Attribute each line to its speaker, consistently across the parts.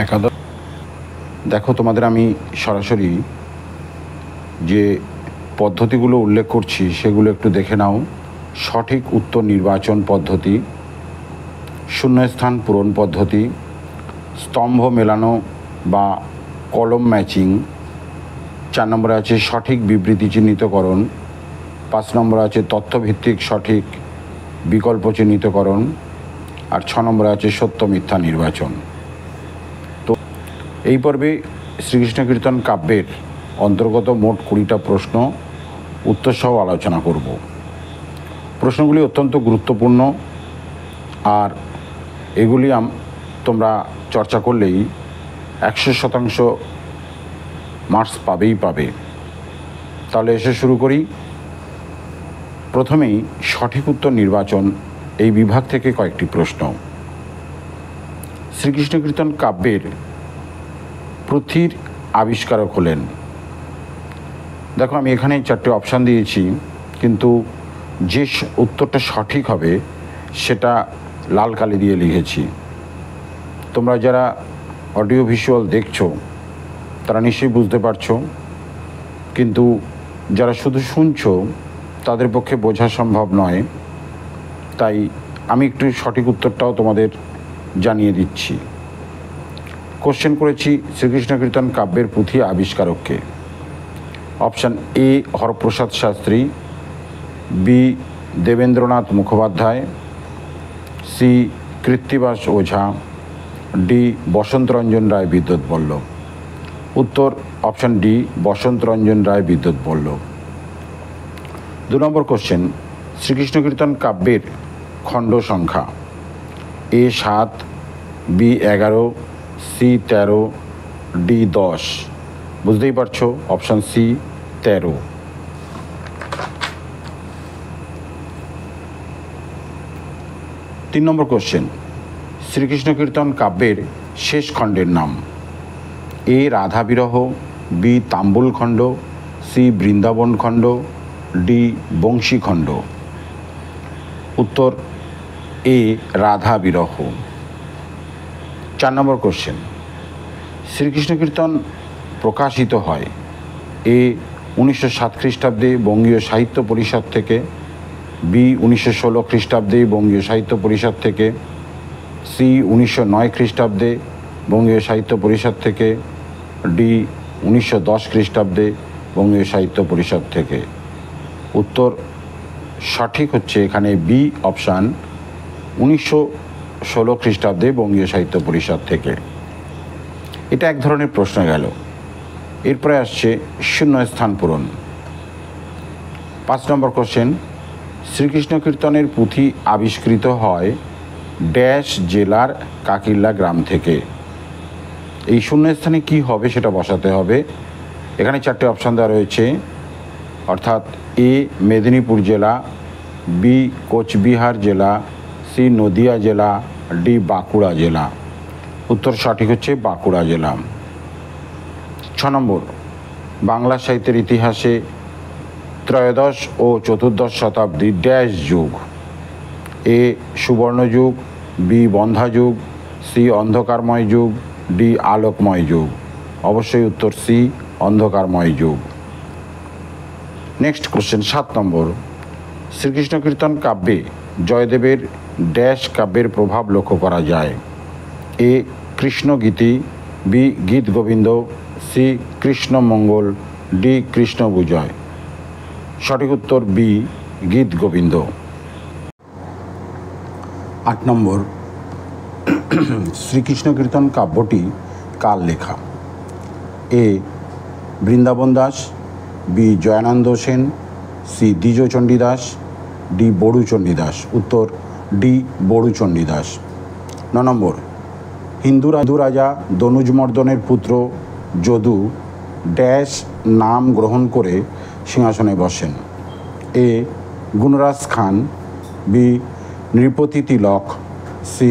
Speaker 1: একাদশ। দেখো, তোমাদের আমি সরাসরি যে পদ্ধতিগুলো উল্লেখ করছি সেগুলো একটু দেখে নাও। সঠিক উত্তর নির্বাচন পদ্ধতি, শূন্যস্থান পূরণ পদ্ধতি, স্তম্ভ মেলানো বা কলম ম্যাচিং। 4 নম্বরে আছে সঠিক বিবৃতি চিহ্নিতকরণ। 5 নম্বরে আছে তথ্যভিত্তিক সঠিক বিকল্প চিহ্নিতকরণ। আর 6 নম্বরে আছে সত্য মিথ্যা নির্বাচন। তো এই পর্বে শ্রীকৃষ্ণ কীর্তন কাব্যের অন্তর্গত মোট 20টা প্রশ্ন উত্তর সহ আলোচনা করব। প্রশ্নগুলি অত্যন্ত গুরুত্বপূর্ণ, আর এগুলি তোমরা চর্চা করলেই 100% মার্কস পাবে। তাহলে এসে শুরু করি। প্রথমেই সঠিক উত্তর নির্বাচন এই বিভাগ থেকে কয়েকটি প্রশ্ন। শ্রীকৃষ্ণ কীর্তন কাব্যের পুঁথির আবিষ্কারক হলেন। দেখো, আমি এখানে 4টে অপশান দিয়েছি, কিন্তু যে উত্তরটা সঠিক হবে সেটা লাল কালি দিয়ে লিখেছি। তোমরা যারা অডিও ভিজুয়াল দেখছো তারা নিশ্চয়ই বুঝতে পারছো, কিন্তু যারা শুধু শুনছো তাদের পক্ষে বোঝা সম্ভব নয়। তাই আমি একটু সঠিক উত্তরটাও তোমাদের জানিয়ে দিচ্ছি। কোশ্চেন করেছি শ্রীকৃষ্ণ কীর্তন কাব্যের পুঁথি আবিষ্কারককে। Option A Haraprasad Shastri, B Debendranath Mukhopadhyay, C Krittibas Ojha, D Basantaranjan Roy Bidyut Ballabh. উত্তর option D Basantaranjan Roy Bidyut Ballabh. 2 number question, Shrikrishna Kirtan কাব্যের খণ্ড সংখ্যা। A 7, B 11, C 13, D 10। বুঝতেই পারছো, option C 13। 3 number question, Shrikrishna Kirtan কাব্যের শেষ খণ্ডের নাম। এ রাধা বিরহ, বি তাম্বুল খণ্ড, সি বৃন্দাবন খণ্ড, ডি বংশী খণ্ড। উত্তর এ রাধা বিরহ। 4 নম্বর কোশ্চেন, শ্রীকৃষ্ণ কীর্তন প্রকাশিত হয়। এ 1907 খ্রিস্টাব্দে বঙ্গীয় সাহিত্য পরিষদ থেকে, বি 1916 খ্রিস্টাব্দে বঙ্গীয় সাহিত্য পরিষদ থেকে, সি 1909 খ্রিস্টাব্দে বঙ্গীয় সাহিত্য পরিষদ থেকে, ডি 1910 খ্রিস্টাব্দে বঙ্গীয় সাহিত্য পরিষদ থেকে। উত্তর সঠিক হচ্ছে এখানে বি অপশান, 1916 খ্রিস্টাব্দে বঙ্গীয় সাহিত্য পরিষদ থেকে। এটা এক ধরনের প্রশ্ন গেল। এরপরে আসছে শূন্যস্থান পূরণ। 5 নম্বর কোশ্চেন, শ্রীকৃষ্ণ কীর্তনের পুঁথি আবিষ্কৃত হয় ড্যাশ জেলার কাকিল্লা গ্রাম থেকে। এই শূন্যস্থানে কি হবে সেটা বসাতে হবে। এখানে 4টে অপশান দেওয়া রয়েছে, অর্থাৎ এ মেদিনীপুর জেলা, বি কোচবিহার জেলা, সি নদিয়া জেলা, ডি বাঁকুড়া জেলা। উত্তর সঠিক হচ্ছে বাঁকুড়া জেলা। 6 নম্বর, বাংলা সাহিত্যের ইতিহাসে ত্রয়োদশ ও চতুর্দশ শতাব্দী ড্যাশ যুগ। এ সুবর্ণ যুগ, বি বন্ধ্যা যুগ, সি অন্ধকারময় যুগ, ডি আলোকময় যুগ। অবশ্যই উত্তর সি অন্ধকারময় যুগ। নেক্সট কোশ্চেন 7 নম্বর, শ্রীকৃষ্ণ কীর্তন কাব্যে জয়দেবের ড্যাশ কাব্যের প্রভাব লক্ষ্য করা যায়। এ কৃষ্ণগীতি, বি গীত গোবিন্দ, সি কৃষ্ণ মঙ্গল, ডি কৃষ্ণ বিজয়। সঠিক উত্তর বি গীত গোবিন্দ। 8 নম্বর, শ্রীকৃষ্ণ কীর্তন কাব্যটি কার লেখা। A Brindaban Das, B Jayananda Sen, C Dwijachandi Das, D Baruchandi Das. উত্তর ডি বড়ুচণ্ডী দাস। 9 নম্বর, হিন্দু রাজা দনুজমর্দনের পুত্র যদু ড্যাশ নাম গ্রহণ করে সিংহাসনে বসেন। এ Gunraj Khan, B Nripati Tilak, C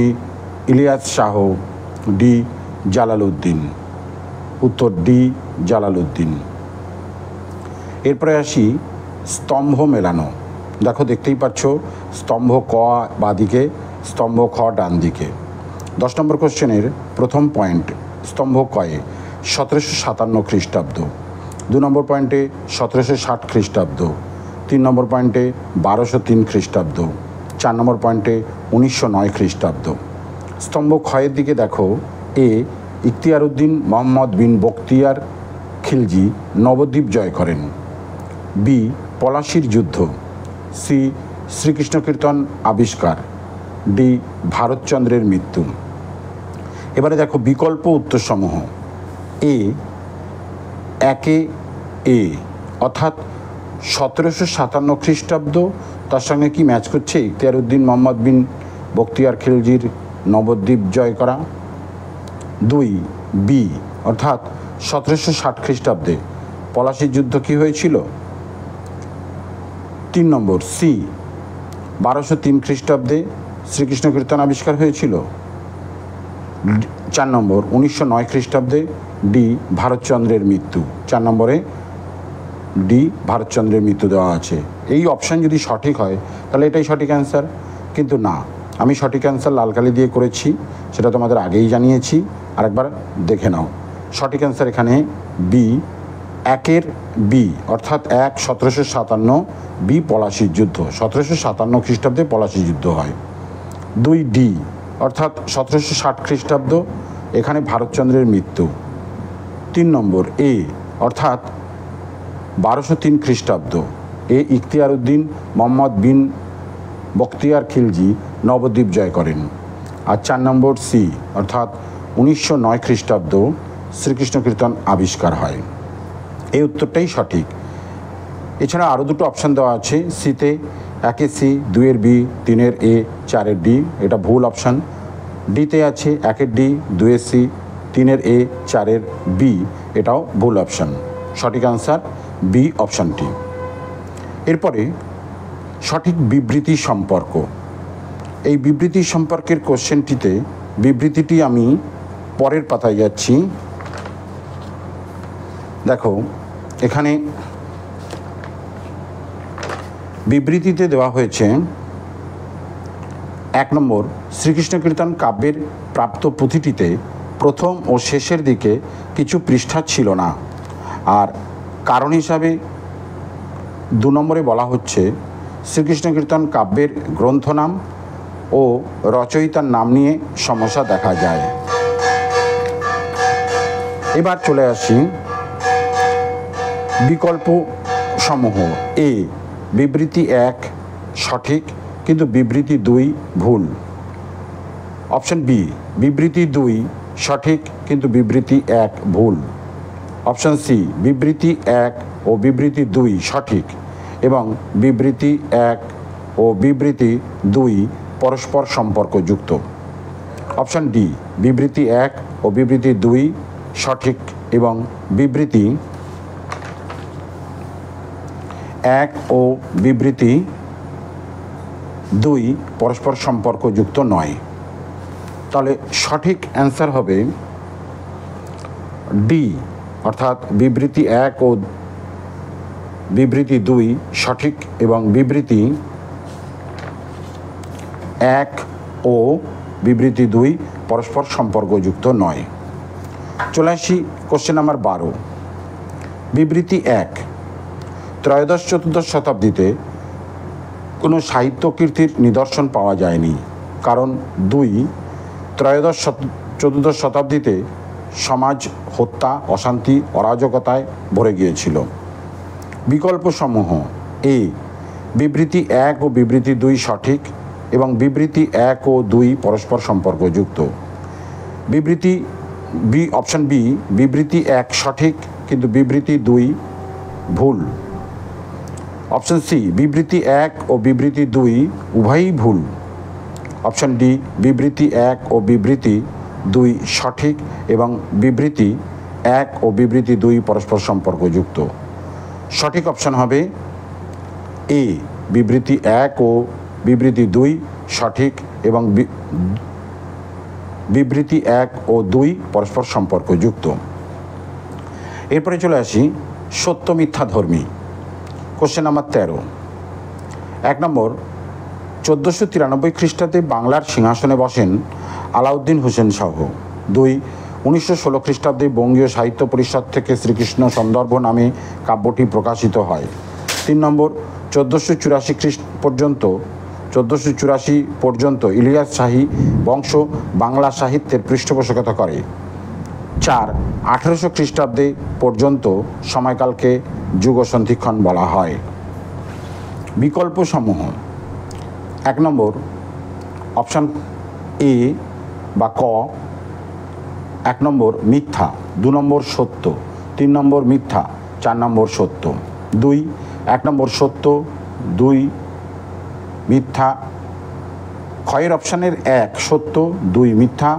Speaker 1: Ilias Shah, D Jalaluddin. উত্তর ডি জালালউদ্দিন। এরপরে আসি স্তম্ভ মেলানো। দেখো, দেখতেই পাচ্ছ স্তম্ভ ক বাঁ দিকে, স্তম্ভ খ ডান দিকে। 10 নম্বর কোশ্চেনের প্রথম পয়েন্ট স্তম্ভ কয়ে 1757 খ্রিস্টাব্দ, 2 নম্বর পয়েন্টে 1760 খ্রিস্টাব্দ, 3 নম্বর পয়েন্টে 1203 খ্রিস্টাব্দ, 4 নম্বর পয়েন্টে 1909 খ্রিস্টাব্দ। স্তম্ভ ক্ষয়ের দিকে দেখো, এ ইখতিয়ার উদ্দিন মোহাম্মদ বিন বখতিয়ার খিলজি নবদ্বীপ জয় করেন, বি পলাশির যুদ্ধ, সি শ্রীকৃষ্ণ কীর্তন আবিষ্কার, ডি ভারতচন্দ্রের মৃত্যু। এবারে দেখো বিকল্প উত্তরসমূহ। একে এ অর্থাৎ 1757 খ্রিস্টাব্দ, তার সঙ্গে কি ম্যাচ করছে? ইখতিয়ার উদ্দিন মোহাম্মদ বিন বখতিয়ার খিলজির নবদ্বীপ জয় করা। 2 বি অর্থাৎ 1760 খ্রিস্টাব্দে পলাশির যুদ্ধ কি হয়েছিল। 3 নম্বর সি 1203 খ্রিস্টাব্দে শ্রীকৃষ্ণ কীর্তন আবিষ্কার হয়েছিল। 4 নম্বর 1909 খ্রিস্টাব্দে, ডি ভারতচন্দ্রের মৃত্যু। 4 নম্বরে ডি ভারতচন্দ্রের মৃত্যু দেওয়া আছে। এই অপশান যদি সঠিক হয় তাহলে এটাই সঠিক অ্যান্সার, কিন্তু না, আমি সঠিক অ্যান্সার লাল কালি দিয়ে করেছি, সেটা তোমাদের আগেই জানিয়েছি, আরেকবার দেখে নাও। সঠিক অ্যান্সার এখানে বি, একের বি অর্থাৎ 1 1757, বি পলাশির যুদ্ধ। 1757 খ্রিস্টাব্দে পলাশির যুদ্ধ হয়। 2 ডি অর্থাৎ 1760 খ্রিস্টাব্দ, এখানে ভারতচন্দ্রের মৃত্যু। 3 নম্বর এ অর্থাৎ 1203 খ্রিস্টাব্দ, এ ইখতিয়ার উদ্দিন মোহাম্মদ বিন বখতিয়ার খিলজি নবদ্বীপ জয় করেন। আর 4 নম্বর সি অর্থাৎ 1909 খ্রিস্টাব্দ শ্রীকৃষ্ণ কীর্তন আবিষ্কার হয়। এই উত্তরটাই সঠিক। এছাড়া আরও দুটো অপশান দেওয়া আছে, সিতে 1 সি, 2 বি, 3 এ, 4 ডি, এটা ভুল অপশান। ডিতে আছে 1 ডি, 2 সি, 3 এ, 4 বি, এটাও ভুল অপশান। সঠিক আনসার বি অপশানটি। এরপরে সঠিক বিবৃতি সম্পর্ক। এই বিবৃতি সম্পর্কের কোশ্চেনটিতে বিবৃতিটি আমি পরের পাতায় যাচ্ছি। দেখো এখানে বিবৃতিতে দেওয়া হয়েছে 1 নম্বর শ্রীকৃষ্ণ কীর্তন কাব্যের প্রাপ্ত পুঁথিটিতে প্রথম ও শেষের দিকে কিছু পৃষ্ঠা ছিল না। আর কারণ হিসাবে 2 নম্বরে বলা হচ্ছে শ্রীকৃষ্ণ কীর্তন কাব্যের গ্রন্থ নাম ও রচয়িতার নাম নিয়ে সমস্যা দেখা যায়। এবার চলে আসি বিকল্প সমূহ। এ বিবৃতি 1 সঠিক কিন্তু বিবৃতি 2 ভুল। অপশন বি বিবৃতি 2 সঠিক কিন্তু বিবৃতি 1 ভুল। অপশন সি বিবৃতি 1 ও বিবৃতি 2 সঠিক এবং বিবৃতি 1 ও বিবৃতি 2 পরস্পর সম্পর্কযুক্ত। অপশন ডি বিবৃতি 1 ও বিবৃতি 2 সঠিক এবং বিবৃতি 1 ও বিবৃতি 2 পরস্পর সম্পর্কযুক্ত নয়। তাহলে সঠিক অ্যান্সার হবে ডি অর্থাৎ বিবৃতি 1 ও বিবৃতি 2 সঠিক এবং বিবৃতি 1 ও বিবৃতি 2 পরস্পর সম্পর্কযুক্ত নয়। চলে আসি কোশ্চেন নাম্বার 12। বিবৃতি 1 ত্রয়োদশ-চতুর্দশ শতাব্দীতে কোনো সাহিত্য কীর্তির নিদর্শন পাওয়া যায়নি, কারণ 2 ত্রয়োদশ-চতুর্দশ শতাব্দীতে সমাজ হত্যা, অশান্তি, অরাজকতায় ভরে গিয়েছিল। বিকল্পসমূহ। এ বিবৃতি 1 ও বিবৃতি 2 সঠিক এবং বিবৃতি 1 ও 2 পরস্পর সম্পর্কযুক্ত। বিবৃতি বি অপশন বি বিবৃতি 1 সঠিক কিন্তু বিবৃতি 2 ভুল। অপশন সি বিবৃতি 1 ও বিবৃতি 2 উভয়ই ভুল। অপশন ডি বিবৃতি 1 ও বিবৃতি 2 সঠিক এবং বিবৃতি 1 ও বিবৃতি 2 পরস্পর সম্পর্কযুক্ত। সঠিক অপশন হবে এ বিবৃতি 1 ও বিবৃতি 2 সঠিক এবং বিবৃতি 1 ও 2 পরস্পর সম্পর্কযুক্ত। এরপরে চলে আসি সত্য মিথ্যা ধর্মী। Question number 13। 1 নম্বর 1493 খ্রিস্টাব্দে বাংলার সিংহাসনে বসেন আলাউদ্দিন হোসেন শাহ। 2 1916 খ্রিস্টাব্দে বঙ্গীয় সাহিত্য পরিষদ থেকে শ্রীকৃষ্ণ সন্দর্ভ নামে কাব্যটি প্রকাশিত হয়। 3 নম্বর 1484 পর্যন্ত ইলিয়াস শাহী বংশ বাংলা সাহিত্যের পৃষ্ঠপোষকতা করে। 4 1800 খ্রিস্টাব্দে পর্যন্ত সময়কালকে যুগসন্ধিক্ষণ বলা হয়। বিকল্পসমূহ: 1 নম্বর অপশান এ বা ক, 1 নম্বর মিথ্যা, 2 নম্বর সত্য, 3 নম্বর মিথ্যা, 4 নম্বর সত্য। 2 1 নম্বর সত্য, 2 মিথ্যা। ক্ষয়ের অপশানের 1 সত্য, 2 মিথ্যা,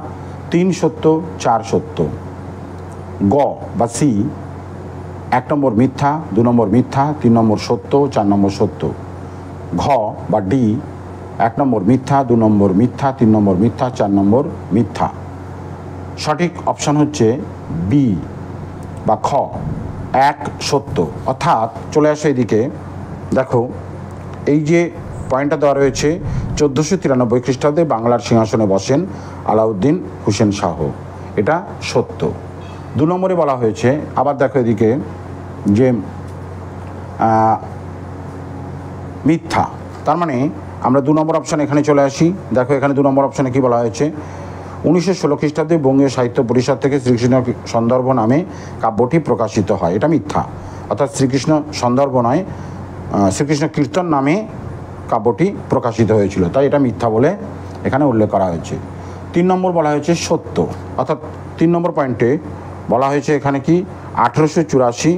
Speaker 1: 3 সত্য, 4 সত্য। গ বা সি 1 নম্বর মিথ্যা, 2 নম্বর মিথ্যা, 3 নম্বর সত্য, 4 নম্বর সত্য। ঘ বা ডি 1 নম্বর মিথ্যা, 2 নম্বর মিথ্যা, 3 নম্বর মিথ্যা, 4 নম্বর মিথ্যা। সঠিক অপশান হচ্ছে বি বা খ 1 সত্য। অর্থাৎ চলে আসে এদিকে, দেখো এই যে পয়েন্টটা দেওয়া রয়েছে 1493 খ্রিস্টাব্দে বাংলার সিংহাসনে বসেন আলাউদ্দিন হোসেন শাহ, এটা সত্য। 2 নম্বরে বলা হয়েছে, আবার দেখো এদিকে যে মিথ্যা, তার মানে আমরা 2 নম্বর অপশান এখানে চলে আসি। দেখো এখানে 2 নম্বর অপশানে কি বলা হয়েছে, 1916 খ্রিস্টাব্দে বঙ্গীয় সাহিত্য পরিষদ থেকে শ্রীকৃষ্ণ সন্দর্ভ নামে কাব্যটি প্রকাশিত হয়, এটা মিথ্যা। অর্থাৎ শ্রীকৃষ্ণ সন্দর্ভ নয়, শ্রীকৃষ্ণ কীর্তন নামে কাব্যটি প্রকাশিত হয়েছিল, তাই এটা মিথ্যা বলে এখানে উল্লেখ করা হয়েছে। 3 নম্বর বলা হয়েছে সত্য, অর্থাৎ 3 নম্বর পয়েন্টে বলা হয়েছে এখানে কি 1884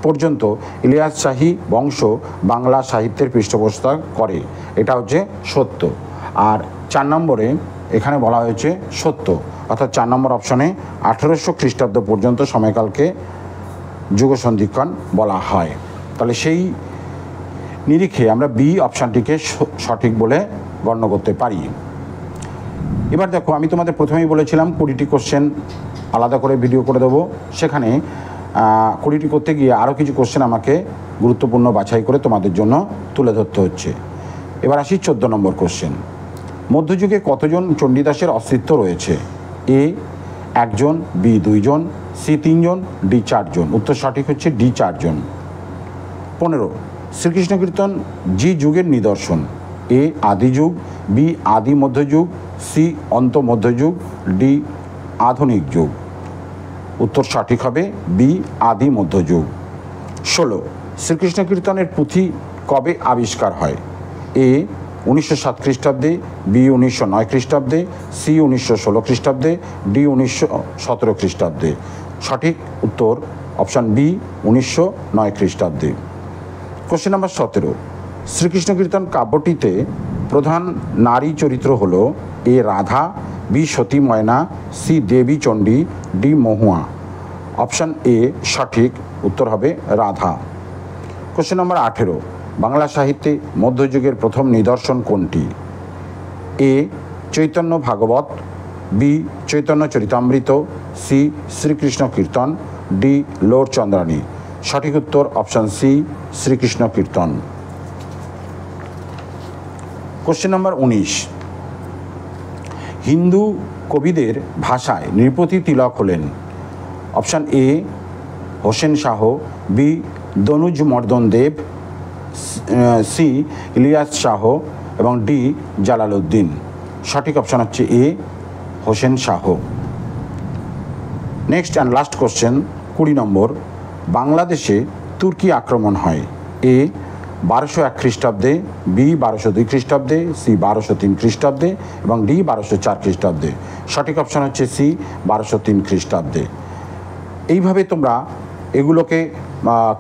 Speaker 1: পর্যন্ত ইলিয়াস শাহী বংশ বাংলা সাহিত্যের পৃষ্ঠপোষকতা করে, এটা হচ্ছে সত্য। আর 4 নম্বরে এখানে বলা হয়েছে সত্য, অর্থাৎ 4 নম্বর অপশনে 1800 খ্রিস্টাব্দ পর্যন্ত সময়কালকে যুগসন্ধিক্ষণ বলা হয়। তাহলে সেই নিরিখে আমরা বি অপশানটিকে সঠিক বলে গণ্য করতে পারি। এবার দেখো, আমি তোমাদের প্রথমেই বলেছিলাম 20টি কোশ্চেন আলাদা করে ভিডিও করে দেবো, সেখানে 20টি করতে গিয়ে আরও কিছু কোশ্চেন আমাকে গুরুত্বপূর্ণ বাছাই করে তোমাদের জন্য তুলে ধরতে হচ্ছে। এবার আসি 14 নম্বর কোশ্চেন। মধ্যযুগে কতজন চণ্ডীদাসের অস্তিত্ব রয়েছে? এ 1 জন, বি 2 জন, সি 3 জন, ডি 4 জন। উত্তর সঠিক হচ্ছে ডি 4 জন। 15 শ্রীকৃষ্ণ কীর্তন যে যুগের নিদর্শন? এ আদি যুগ, বি আদি মধ্যযুগ, সি অন্ত মধ্যযুগ, ডি আধুনিক যুগ। উত্তর সঠিক হবে বি আদি মধ্যযুগ। 16 শ্রীকৃষ্ণ কীর্তনের পুঁথি কবে আবিষ্কার হয়? এ 1907 খ্রিস্টাব্দে, বি 1909 খ্রিস্টাব্দে, সি 1916 খ্রিস্টাব্দে, ডি 1917 খ্রিস্টাব্দে। সঠিক উত্তর অপশান বি 1909 খ্রিস্টাব্দে। কোশ্চেন নাম্বার 17 শ্রীকৃষ্ণ কীর্তন কাব্যটিতে প্রধান নারী চরিত্র হল? A Radha, B Sati Mayna, C Debi Chandi, D Mahua. Option A সঠিক উত্তর হবে রাধা। কোশ্চেন নম্বর 18 বাংলা সাহিত্যে মধ্যযুগের প্রথম নিদর্শন কোনটি? A Chaitanya Bhagabat, B Chaitanya Charitamrita, C Shrikrishna Kirtan, D Lor Chandrani. সঠিক উত্তর option C Shrikrishna Kirtan. Question number 19 Hindu কবিদের ভাষায় নৃপতি তিলক হলেন? Option A Hossain Shah, B Danuj Mardan Dev, C Ilias Shah এবং ডি জালালউদ্দিন। সঠিক অপশান হচ্ছে A Hossain Shah. Next and last question 20 number বাংলাদেশে তুর্কি আক্রমণ হয়? এ 1201 খ্রিস্টাব্দে, বি 1202 খ্রিস্টাব্দে, সি 1203 খ্রিস্টাব্দে এবং ডি 1204 খ্রিস্টাব্দে। সঠিক অপশান হচ্ছে সি 1203 খ্রিস্টাব্দে। এইভাবে তোমরা এগুলোকে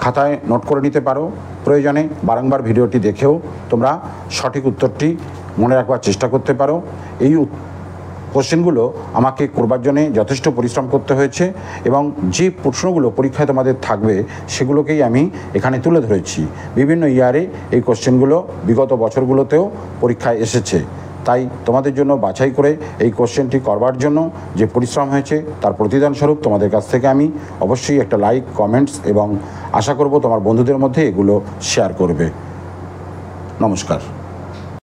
Speaker 1: খাতায় নোট করে নিতে পারো, প্রয়োজনে বারংবার ভিডিওটি দেখেও তোমরা সঠিক উত্তরটি মনে রাখবার চেষ্টা করতে পারো। এই কোশ্চেনগুলো আমাকে করবার জন্যে যথেষ্ট পরিশ্রম করতে হয়েছে এবং যে প্রশ্নগুলো পরীক্ষায় তোমাদের থাকবে সেগুলোকেই আমি এখানে তুলে ধরেছি। বিভিন্ন ইয়ারে এই কোশ্চেনগুলো বিগত বছরগুলোতেও পরীক্ষায় এসেছে, তাই তোমাদের জন্য বাছাই করে এই কোশ্চেনটি করবার জন্য যে পরিশ্রম হয়েছে তার প্রতিদানস্বরূপ তোমাদের কাছ থেকে আমি অবশ্যই একটা লাইক, কমেন্টস এবং আশা করব তোমার বন্ধুদের মধ্যে এগুলো শেয়ার করবে। নমস্কার।